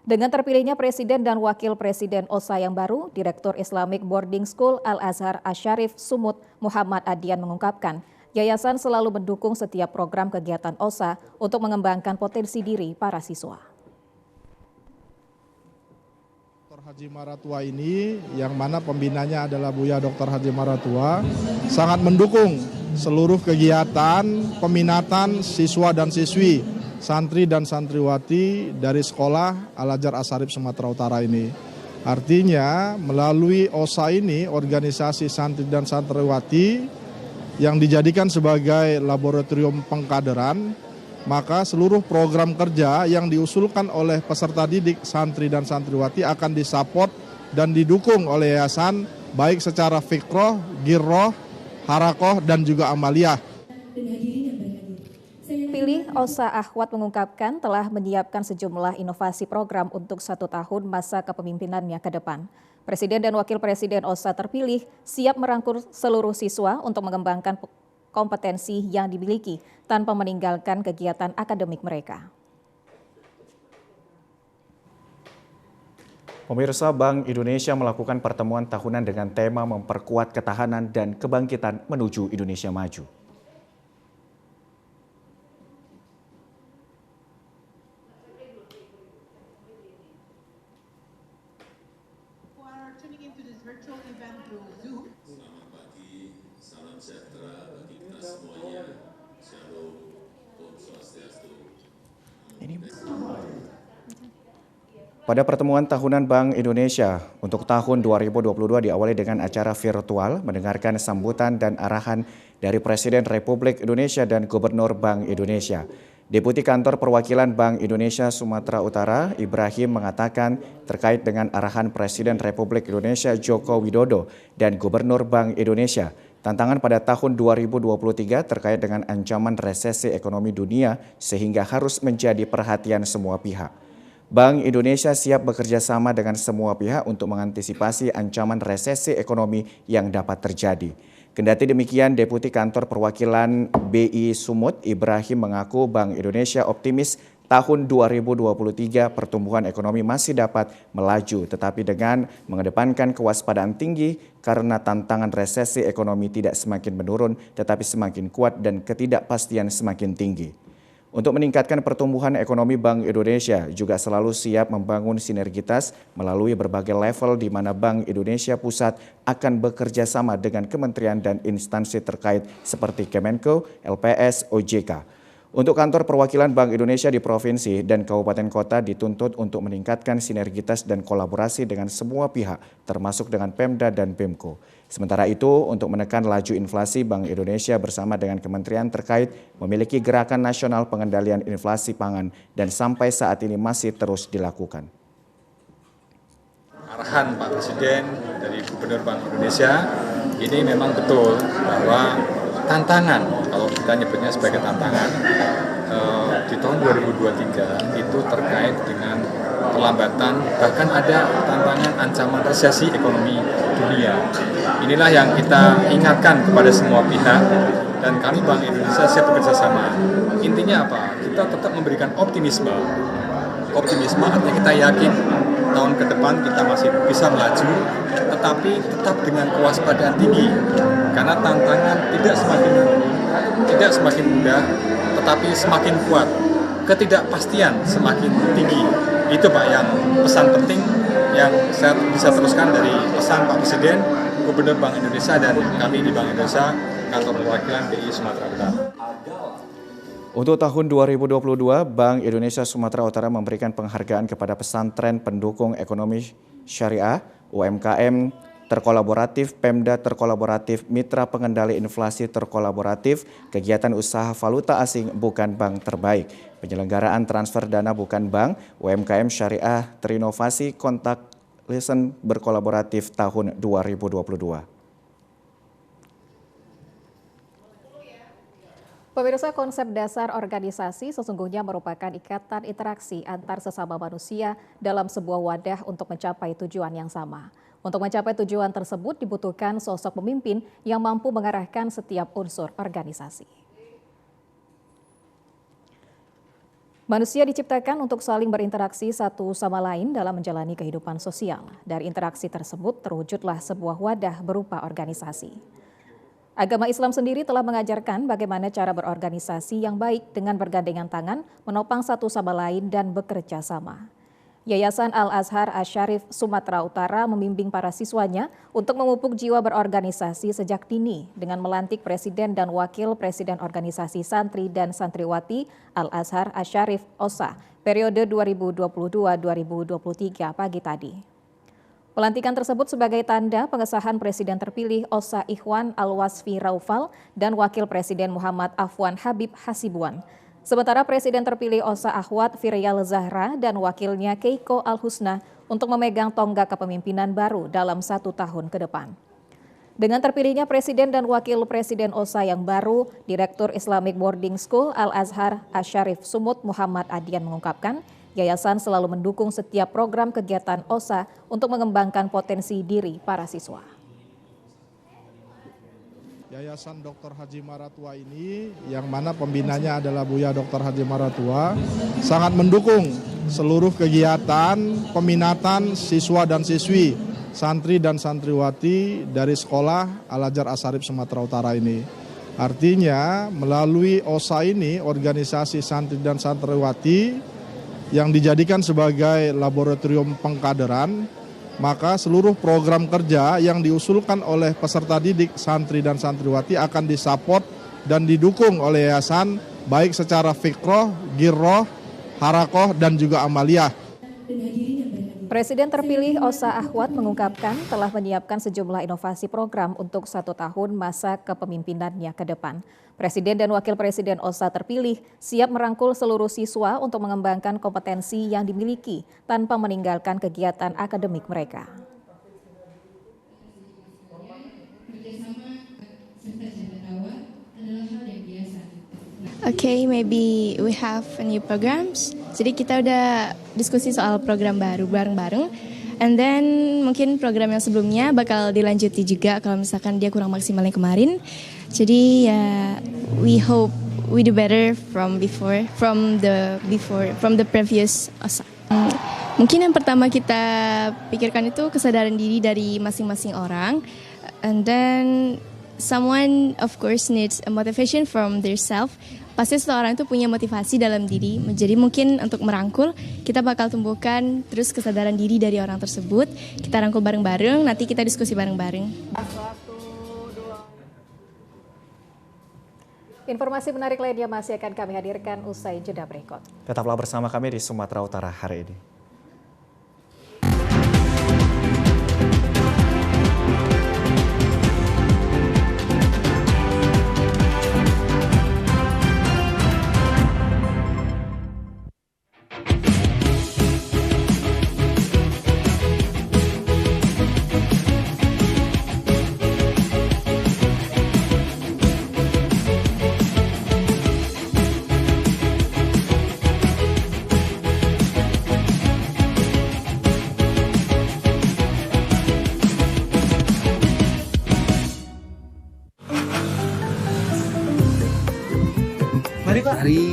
Dengan terpilihnya Presiden dan Wakil Presiden OSA yang baru, Direktur Islamic Boarding School Al-Azhar Asy-Syarif Sumut Muhammad Adian mengungkapkan, Yayasan selalu mendukung setiap program kegiatan OSA untuk mengembangkan potensi diri para siswa. Dr. Haji Maratua ini, yang mana pembinanya adalah Buya Dr. Haji Maratua, sangat mendukung seluruh kegiatan peminatan siswa dan siswi, santri dan santriwati dari sekolah Al-Azhar Asy-Syarif Sumatera Utara ini. Artinya melalui OSA ini, organisasi santri dan santriwati, yang dijadikan sebagai laboratorium pengkaderan, maka seluruh program kerja yang diusulkan oleh peserta didik, santri dan santriwati akan disupport dan didukung oleh yayasan baik secara fikroh, girroh, harakoh, dan juga amaliyah. Pilih OSA Ahwat mengungkapkan telah menyiapkan sejumlah inovasi program untuk 1 tahun masa kepemimpinannya ke depan. Presiden dan Wakil Presiden OSA terpilih siap merangkul seluruh siswa untuk mengembangkan kompetensi yang dimiliki tanpa meninggalkan kegiatan akademik mereka. Pemirsa, Bank Indonesia melakukan pertemuan tahunan dengan tema memperkuat ketahanan dan kebangkitan menuju Indonesia Maju. Pada pertemuan tahunan Bank Indonesia untuk tahun 2022 diawali dengan acara virtual mendengarkan sambutan dan arahan dari Presiden Republik Indonesia dan Gubernur Bank Indonesia. Deputi Kantor Perwakilan Bank Indonesia Sumatera Utara Ibrahim mengatakan terkait dengan arahan Presiden Republik Indonesia Joko Widodo dan Gubernur Bank Indonesia, tantangan pada tahun 2023 terkait dengan ancaman resesi ekonomi dunia sehingga harus menjadi perhatian semua pihak. Bank Indonesia siap bekerja sama dengan semua pihak untuk mengantisipasi ancaman resesi ekonomi yang dapat terjadi. Kendati demikian, Deputi Kantor Perwakilan BI Sumut Ibrahim mengaku Bank Indonesia optimis tahun 2023 pertumbuhan ekonomi masih dapat melaju, tetapi dengan mengedepankan kewaspadaan tinggi karena tantangan resesi ekonomi tidak semakin menurun tetapi semakin kuat dan ketidakpastian semakin tinggi. Untuk meningkatkan pertumbuhan ekonomi, Bank Indonesia juga selalu siap membangun sinergitas melalui berbagai level di mana Bank Indonesia Pusat akan bekerja sama dengan kementerian dan instansi terkait seperti Kemenko, LPS, OJK. Untuk kantor perwakilan Bank Indonesia di provinsi dan kabupaten kota dituntut untuk meningkatkan sinergitas dan kolaborasi dengan semua pihak, termasuk dengan Pemda dan Pemko. Sementara itu, untuk menekan laju inflasi, Bank Indonesia bersama dengan kementerian terkait memiliki gerakan nasional pengendalian inflasi pangan dan sampai saat ini masih terus dilakukan. Arahan Pak Presiden dari Gubernur Bank Indonesia ini memang betul bahwa tantangan, kalau kita nyebutnya sebagai tantangan, di tahun 2023 itu terkait dengan pelambatan, bahkan ada tantangan ancaman resesi ekonomi dunia. Inilah yang kita ingatkan kepada semua pihak dan kami Bank Indonesia siap bekerja sama. Intinya apa? Kita tetap memberikan optimisme. Optimisme artinya kita yakin tahun ke depan kita masih bisa melaju, tetapi tetap dengan kewaspadaan tinggi. Karena tantangan tidak semakin mudah, tetapi semakin kuat. Ketidakpastian semakin tinggi. Itu Pak yang pesan penting yang saya bisa teruskan dari pesan Pak Presiden, Gubernur Bank Indonesia dan kami di Bank Indonesia, Kantor Perwakilan BI Sumatera Utara. Untuk tahun 2022, Bank Indonesia Sumatera Utara memberikan penghargaan kepada pesantren pendukung ekonomi syariah, UMKM terkolaboratif, Pemda terkolaboratif, Mitra Pengendali Inflasi terkolaboratif, kegiatan usaha valuta asing bukan bank terbaik, penyelenggaraan transfer dana bukan bank, UMKM syariah terinovasi, kontak listen berkolaboratif tahun 2022. Pemirsa, konsep dasar organisasi sesungguhnya merupakan ikatan interaksi antar sesama manusia dalam sebuah wadah untuk mencapai tujuan yang sama. Untuk mencapai tujuan tersebut dibutuhkan sosok pemimpin yang mampu mengarahkan setiap unsur organisasi. Manusia diciptakan untuk saling berinteraksi satu sama lain dalam menjalani kehidupan sosial. Dari interaksi tersebut terwujudlah sebuah wadah berupa organisasi. Agama Islam sendiri telah mengajarkan bagaimana cara berorganisasi yang baik dengan bergandengan tangan, menopang satu sama lain dan bekerja sama. Yayasan Al-Azhar Asy-Syarif Sumatera Utara membimbing para siswanya untuk memupuk jiwa berorganisasi sejak dini dengan melantik Presiden dan Wakil Presiden Organisasi Santri dan Santriwati Al-Azhar Asy-Syarif OSA periode 2022-2023 pagi tadi. Pelantikan tersebut sebagai tanda pengesahan Presiden terpilih OSA Ikhwan Al-Wasfi Raufal dan Wakil Presiden Muhammad Afwan Habib Hasibuan. Sementara Presiden terpilih OSA Ahwat Firyal Zahra dan wakilnya Keiko Al-Husna untuk memegang tonggak kepemimpinan baru dalam 1 tahun ke depan. Dengan terpilihnya Presiden dan Wakil Presiden OSA yang baru, Direktur Islamic Boarding School Al-Azhar Asy-Syarif Sumut Muhammad Adian mengungkapkan, yayasan selalu mendukung setiap program kegiatan OSA untuk mengembangkan potensi diri para siswa. Yayasan Dr. Haji Maratua ini, yang mana pembinanya adalah Buya Dr. Haji Maratua, sangat mendukung seluruh kegiatan peminatan siswa dan siswi, santri dan santriwati dari sekolah Al-Azhar Asy-Syarif Sumatera Utara ini. Artinya melalui OSA ini, organisasi santri dan santriwati yang dijadikan sebagai laboratorium pengkaderan, maka seluruh program kerja yang diusulkan oleh peserta didik, santri dan santriwati akan disupport dan didukung oleh yayasan baik secara fikroh, girroh, harakoh, dan juga amaliyah. Presiden terpilih OSA Ahwat mengungkapkan telah menyiapkan sejumlah inovasi program untuk 1 tahun masa kepemimpinannya ke depan. Presiden dan Wakil Presiden OSA terpilih siap merangkul seluruh siswa untuk mengembangkan kompetensi yang dimiliki tanpa meninggalkan kegiatan akademik mereka. Okay, maybe we have new programs Jadi kita udah diskusi soal program baru bareng-bareng. And then mungkin program yang sebelumnya bakal dilanjuti juga kalau misalkan dia kurang maksimal yang kemarin. Jadi ya we hope we do better from the previous OSA. Mungkin yang pertama kita pikirkan itu kesadaran diri dari masing-masing orang. And then someone of course needs a motivation from their self. Pasti seseorang itu punya motivasi dalam diri. Jadi mungkin untuk merangkul, kita bakal tumbuhkan terus kesadaran diri dari orang tersebut. Kita rangkul bareng-bareng, nanti kita diskusi bareng-bareng. Informasi menarik lainnya masih akan kami hadirkan usai jeda berikut. Tetaplah bersama kami di Sumatera Utara hari ini. Mari Pak. Mari.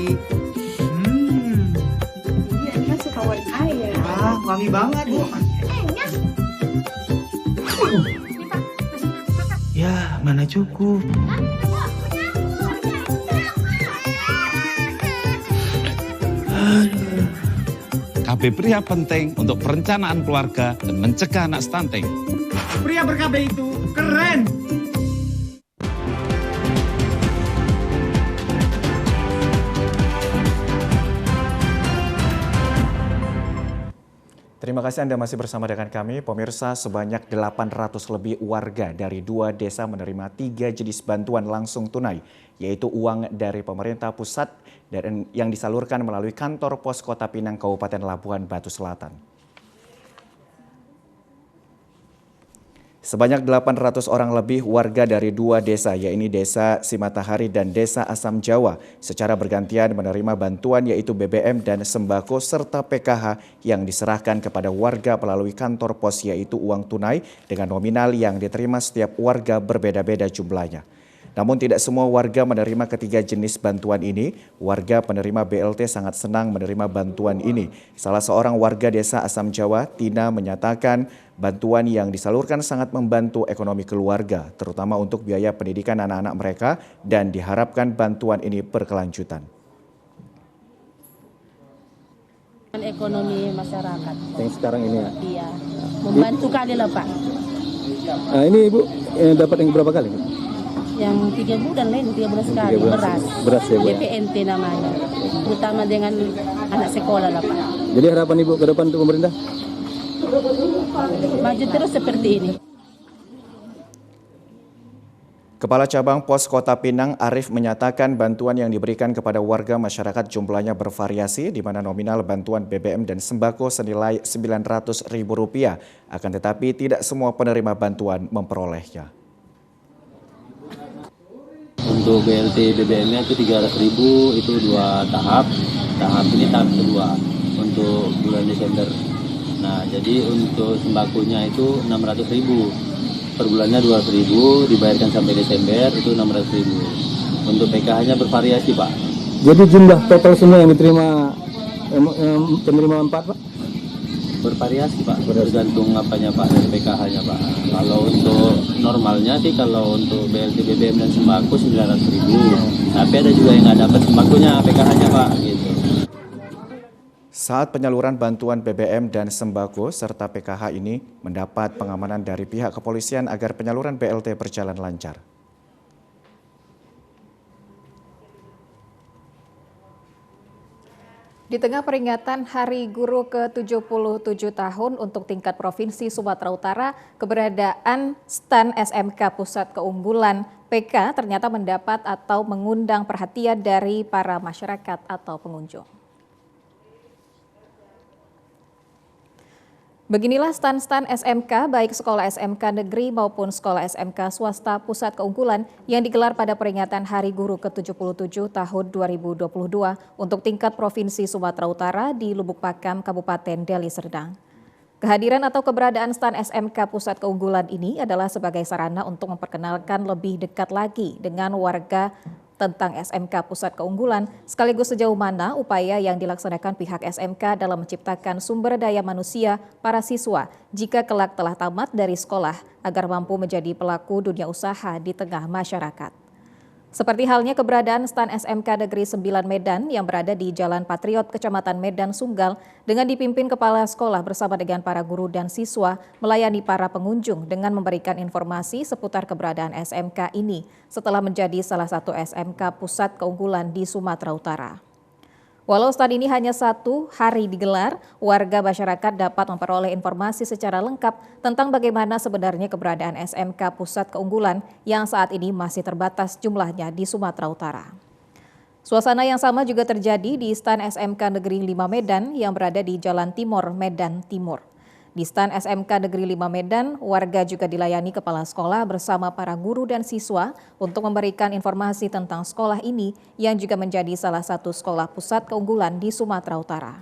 Iya, Ina suka white eye ya. Ah, wangi banget Bu. Ya, mana cukup. KB pria penting untuk perencanaan keluarga dan mencegah anak stunting. Pria ber-KB itu keren. Terima kasih Anda masih bersama dengan kami. Pemirsa, sebanyak 800 lebih warga dari 2 desa menerima 3 jenis bantuan langsung tunai, yaitu uang dari pemerintah pusat dan yang disalurkan melalui kantor pos Kota Pinang Kabupaten Labuhan Batu Selatan. Sebanyak 800 orang lebih warga dari 2 desa, yaitu Desa Simatahari dan Desa Asam Jawa, secara bergantian menerima bantuan yaitu BBM dan sembako serta PKH yang diserahkan kepada warga melalui kantor pos, yaitu uang tunai dengan nominal yang diterima setiap warga berbeda-beda jumlahnya. Namun tidak semua warga menerima ketiga jenis bantuan ini. Warga penerima BLT sangat senang menerima bantuan ini. Salah seorang warga Desa Asam Jawa, Tina, menyatakan bantuan yang disalurkan sangat membantu ekonomi keluarga, terutama untuk biaya pendidikan anak-anak mereka, dan diharapkan bantuan ini berkelanjutan. Ekonomi masyarakat. Yang sekarang ini ya? Iya, membantu kali lah Pak. Nah, ini Ibu dapat yang berapa kali? Yang 3 bulan lain, 3 bulan sekali, beras. Beras ya Bu? DPNT namanya, terutama dengan anak sekolah lah Pak. Jadi harapan Ibu ke depan untuk pemerintah? Maju terus seperti ini. Kepala Cabang Pos Kota Pinang, Arif, menyatakan bantuan yang diberikan kepada warga masyarakat jumlahnya bervariasi, di mana nominal bantuan BBM dan sembako senilai Rp900.000, akan tetapi tidak semua penerima bantuan memperolehnya. Untuk BLT BBM-nya itu 300.000, itu 2 tahap. Tahap ini tahap kedua untuk bulan Desember. Nah, jadi untuk sembakonya itu 600.000. Per bulannya 200.000, dibayarkan sampai Desember itu 600.000. Untuk PKH-nya bervariasi, Pak. Jadi jumlah total semua yang diterima penerima manfaat, Pak? Bervariasi, Pak. Tergantung apanya, Pak, dari PKH-nya, Pak. Kalau untuk normalnya sih, kalau untuk BLT BBM dan sembako 900.000. Tapi ada juga yang nggak dapat sembakonya, PKH-nya, Pak, gitu. Saat penyaluran bantuan BBM dan sembako serta PKH ini mendapat pengamanan dari pihak kepolisian agar penyaluran BLT berjalan lancar. Di tengah peringatan Hari Guru ke-77 tahun untuk tingkat Provinsi Sumatera Utara, keberadaan stand SMK Pusat Keunggulan PK ternyata mendapat atau mengundang perhatian dari para masyarakat atau pengunjung. Beginilah stan-stan SMK baik sekolah SMK negeri maupun sekolah SMK swasta pusat keunggulan yang digelar pada peringatan Hari Guru ke-77 tahun 2022 untuk tingkat Provinsi Sumatera Utara di Lubuk Pakam, Kabupaten Deli Serdang. Kehadiran atau keberadaan stan SMK pusat keunggulan ini adalah sebagai sarana untuk memperkenalkan lebih dekat lagi dengan warga tentang SMK Pusat Keunggulan, sekaligus sejauh mana upaya yang dilaksanakan pihak SMK dalam menciptakan sumber daya manusia para siswa jika kelak telah tamat dari sekolah agar mampu menjadi pelaku dunia usaha di tengah masyarakat. Seperti halnya keberadaan stan SMK Negeri 9 Medan yang berada di Jalan Patriot, Kecamatan Medan Sunggal dengan dipimpin kepala sekolah bersama dengan para guru dan siswa melayani para pengunjung dengan memberikan informasi seputar keberadaan SMK ini setelah menjadi salah satu SMK pusat keunggulan di Sumatera Utara. Walau stan ini hanya 1 hari digelar, warga masyarakat dapat memperoleh informasi secara lengkap tentang bagaimana sebenarnya keberadaan SMK Pusat Keunggulan yang saat ini masih terbatas jumlahnya di Sumatera Utara. Suasana yang sama juga terjadi di stan SMK Negeri 5 Medan yang berada di Jalan Timor, Medan Timur. Di stan SMK Negeri 5 Medan, warga juga dilayani kepala sekolah bersama para guru dan siswa untuk memberikan informasi tentang sekolah ini yang juga menjadi salah satu sekolah pusat keunggulan di Sumatera Utara.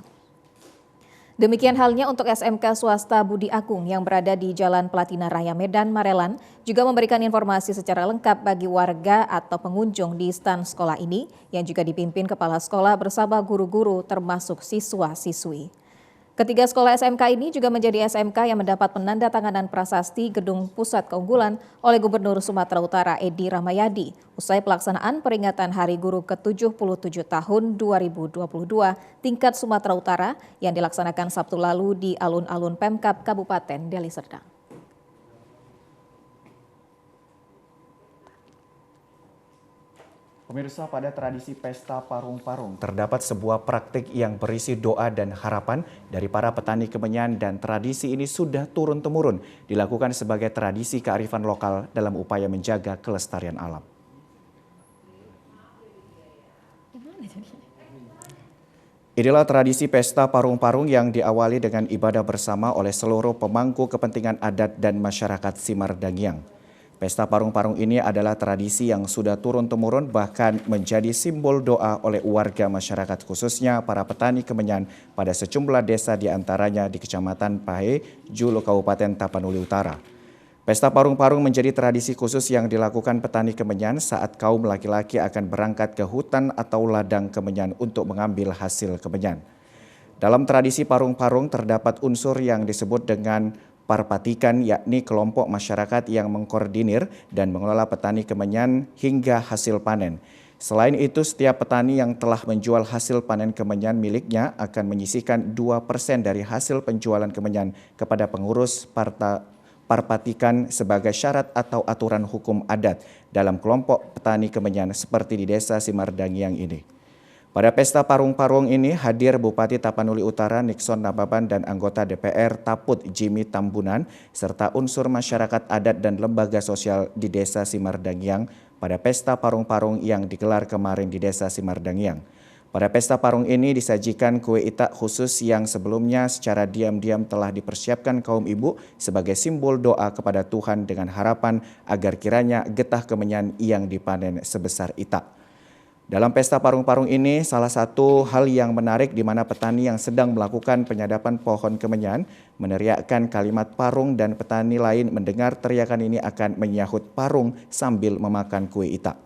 Demikian halnya untuk SMK swasta Budi Agung yang berada di Jalan Platina Raya Medan, Marelan, juga memberikan informasi secara lengkap bagi warga atau pengunjung di stan sekolah ini yang juga dipimpin kepala sekolah bersama guru-guru termasuk siswa-siswi. Ketiga sekolah SMK ini juga menjadi SMK yang mendapat penandatanganan prasasti Gedung Pusat Keunggulan oleh Gubernur Sumatera Utara Edi Rahmayadi usai pelaksanaan peringatan Hari Guru ke-77 tahun 2022 tingkat Sumatera Utara yang dilaksanakan Sabtu lalu di alun-alun Pemkab Kabupaten Deli Serdang. Pemirsa, pada tradisi pesta parung-parung terdapat sebuah praktik yang berisi doa dan harapan dari para petani kemenyan dan tradisi ini sudah turun-temurun dilakukan sebagai tradisi kearifan lokal dalam upaya menjaga kelestarian alam. Inilah tradisi pesta parung-parung yang diawali dengan ibadah bersama oleh seluruh pemangku kepentingan adat dan masyarakat Simardangiang. Pesta parung-parung ini adalah tradisi yang sudah turun-temurun bahkan menjadi simbol doa oleh warga masyarakat khususnya para petani kemenyan pada sejumlah desa diantaranya di Kecamatan Pahe, Julu, Kabupaten Tapanuli Utara. Pesta parung-parung menjadi tradisi khusus yang dilakukan petani kemenyan saat kaum laki-laki akan berangkat ke hutan atau ladang kemenyan untuk mengambil hasil kemenyan. Dalam tradisi parung-parung terdapat unsur yang disebut dengan parpatikan, yakni kelompok masyarakat yang mengkoordinir dan mengelola petani kemenyan hingga hasil panen. Selain itu, setiap petani yang telah menjual hasil panen kemenyan miliknya akan menyisihkan 2% dari hasil penjualan kemenyan kepada pengurus parpatikan sebagai syarat atau aturan hukum adat dalam kelompok petani kemenyan seperti di Desa Simardangiang ini. Pada pesta parung-parung ini hadir Bupati Tapanuli Utara Nixon Nababan dan anggota DPR Taput Jimmy Tambunan serta unsur masyarakat adat dan lembaga sosial di Desa Simardangiang pada pesta parung-parung yang digelar kemarin di Desa Simardangiang. Pada pesta parung ini disajikan kue itak khusus yang sebelumnya secara diam-diam telah dipersiapkan kaum ibu sebagai simbol doa kepada Tuhan dengan harapan agar kiranya getah kemenyan yang dipanen sebesar itak. Dalam pesta parung-parung ini, salah satu hal yang menarik di mana petani yang sedang melakukan penyadapan pohon kemenyan meneriakkan kalimat parung dan petani lain mendengar teriakan ini akan menyahut parung sambil memakan kue itak.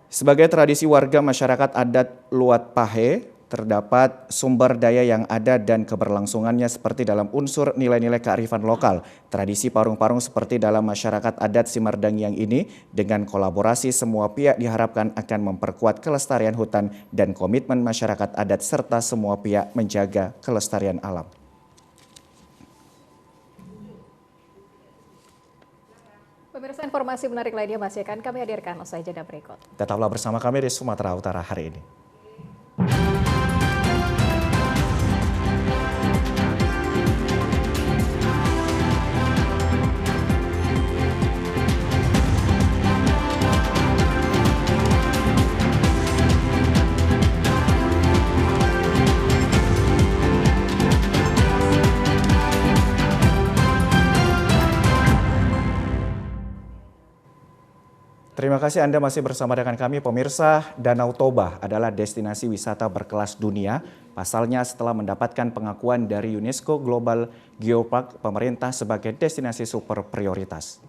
Sebagai tradisi warga masyarakat adat Luat Pahe, terdapat sumber daya yang ada dan keberlangsungannya seperti dalam unsur nilai-nilai kearifan lokal. Tradisi parung-parung seperti dalam masyarakat adat Simardangiang ini dengan kolaborasi semua pihak diharapkan akan memperkuat kelestarian hutan dan komitmen masyarakat adat serta semua pihak menjaga kelestarian alam. Pemirsa, informasi menarik lainnya masih akan kami hadirkan usai jeda berikut. Tetaplah bersama kami di Sumatera Utara hari ini. Terima kasih Anda masih bersama dengan kami pemirsa. Danau Toba adalah destinasi wisata berkelas dunia. Pasalnya setelah mendapatkan pengakuan dari UNESCO Global Geopark, pemerintah sebagai destinasi super prioritas.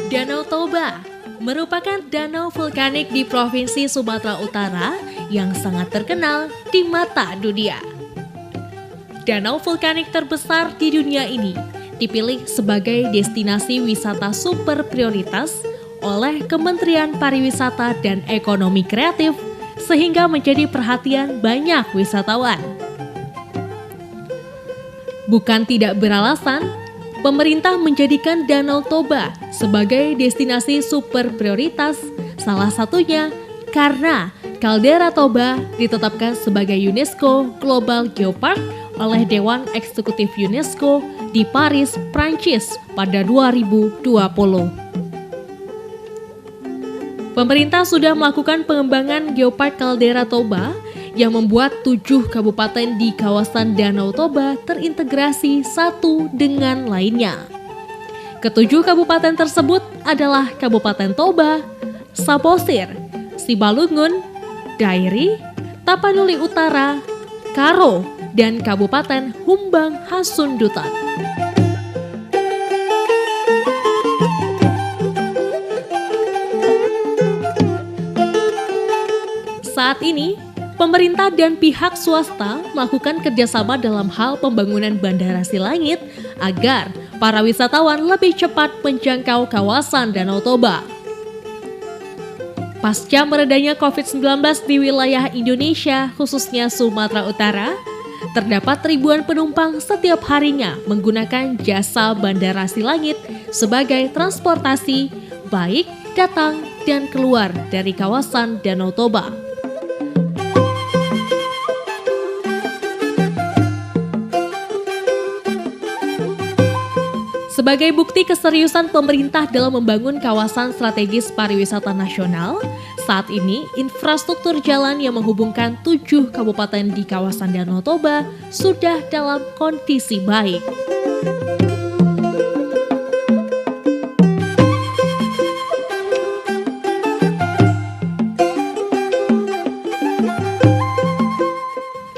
Danau Toba merupakan danau vulkanik di Provinsi Sumatera Utara yang sangat terkenal di mata dunia. Danau vulkanik terbesar di dunia ini dipilih sebagai destinasi wisata super prioritas oleh Kementerian Pariwisata dan Ekonomi Kreatif sehingga menjadi perhatian banyak wisatawan. Bukan tidak beralasan, pemerintah menjadikan Danau Toba sebagai destinasi super prioritas, salah satunya karena kaldera Toba ditetapkan sebagai UNESCO Global Geopark oleh Dewan Eksekutif UNESCO di Paris, Prancis pada 2020. Pemerintah sudah melakukan pengembangan Geopark Kaldera Toba yang membuat 7 kabupaten di kawasan Danau Toba terintegrasi satu dengan lainnya. Ketujuh kabupaten tersebut adalah Kabupaten Toba, Samosir, Sibalungun, Dairi, Tapanuli Utara, Karo, dan Kabupaten Humbang Hasundutan. Saat ini, pemerintah dan pihak swasta melakukan kerjasama dalam hal pembangunan Bandara Silangit agar para wisatawan lebih cepat menjangkau kawasan Danau Toba. Pasca meredanya COVID-19 di wilayah Indonesia, khususnya Sumatera Utara, terdapat ribuan penumpang setiap harinya menggunakan jasa Bandara Silangit sebagai transportasi baik datang dan keluar dari kawasan Danau Toba. Sebagai bukti keseriusan pemerintah dalam membangun kawasan strategis pariwisata nasional, saat ini infrastruktur jalan yang menghubungkan 7 kabupaten di kawasan Danau Toba sudah dalam kondisi baik.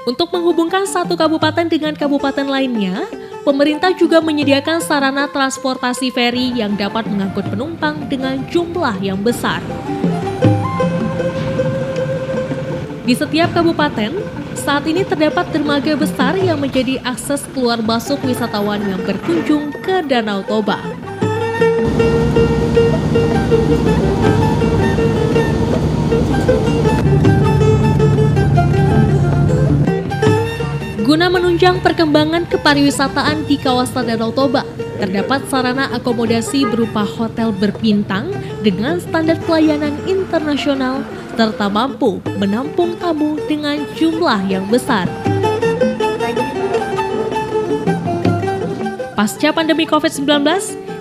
Untuk menghubungkan satu kabupaten dengan kabupaten lainnya, pemerintah juga menyediakan sarana transportasi feri yang dapat mengangkut penumpang dengan jumlah yang besar. Di setiap kabupaten, saat ini terdapat dermaga besar yang menjadi akses keluar masuk wisatawan yang berkunjung ke Danau Toba. Guna menunjang perkembangan kepariwisataan di kawasan Danau Toba, terdapat sarana akomodasi berupa hotel berbintang dengan standar pelayanan internasional serta mampu menampung tamu dengan jumlah yang besar. Pasca pandemi COVID-19,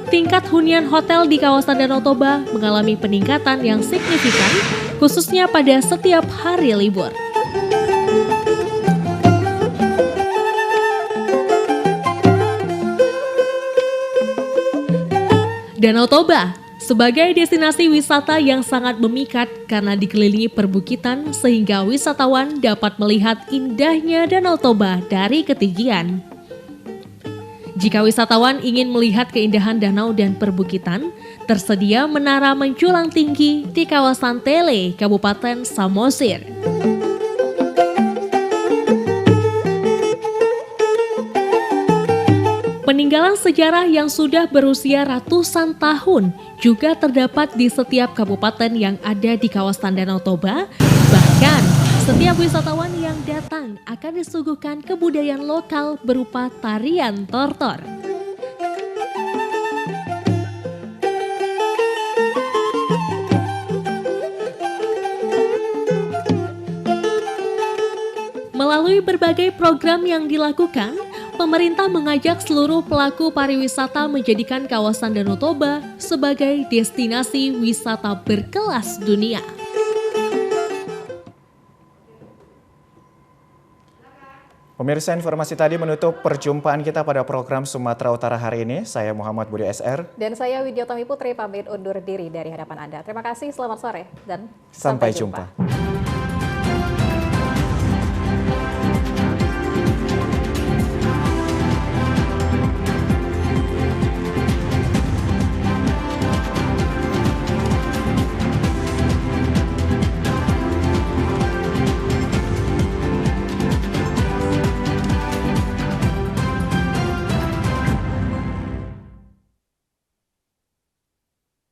tingkat hunian hotel di kawasan Danau Toba mengalami peningkatan yang signifikan, khususnya pada setiap hari libur. Danau Toba sebagai destinasi wisata yang sangat memikat karena dikelilingi perbukitan sehingga wisatawan dapat melihat indahnya Danau Toba dari ketinggian. Jika wisatawan ingin melihat keindahan danau dan perbukitan, tersedia menara menjulang tinggi di kawasan Tele, Kabupaten Samosir. Peninggalan sejarah yang sudah berusia ratusan tahun juga terdapat di setiap kabupaten yang ada di kawasan Danau Toba. Bahkan, setiap wisatawan yang datang akan disuguhkan kebudayaan lokal berupa tarian tortor. Melalui berbagai program yang dilakukan, pemerintah mengajak seluruh pelaku pariwisata menjadikan kawasan Danau Toba sebagai destinasi wisata berkelas dunia. Pemirsa, informasi tadi menutup perjumpaan kita pada program Sumatera Utara hari ini. Saya Muhammad Budi SR. Dan saya Widyotami Putri pamit undur diri dari hadapan Anda. Terima kasih, selamat sore, dan sampai jumpa.